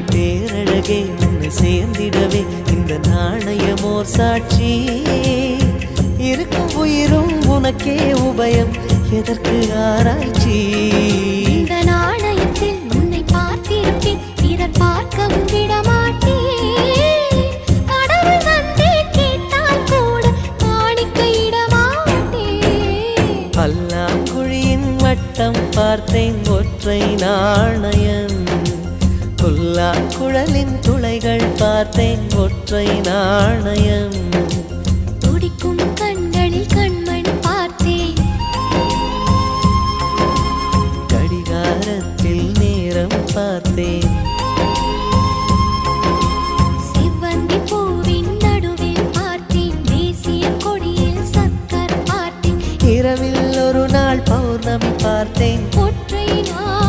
பேரழகே உன்னை சேர்ந்திடவே இந்த நாணயமோர் சாட்சி இருக்கும் உயிரும் உனக்கே உபயம் எதற்கு ஆராய்ச்சி இந்த நாணயத்தில் உன்னை பார்த்திருப்பேன் பிறர் பார்க்கவும் விடமாட்டேன் கடவுள் வந்தே கேட்டால் கூட காணிக்கையிடமாட்டேன் பல்லாங்குழியின் வட்டம் பார்த்தேன் ஒற்றை நாணயம் புல்லாங்குழலின் துளைகள் பார்த்தேன் ஒற்றை நாணயம் துடிக்கும் கண்களில் கண்மணி பார்த்தேன் கடிகாரத்தில் நேரம் பார்த்தேன் செவ்வந்தி பூவின் நடுவில் பார்த்தேன் தேசிய கொடியில் சக்கர் பார்த்தேன் இரவில் ஒரு நாள் பௌர்ணமி பார்த்தேன் ஒற்றை நாள்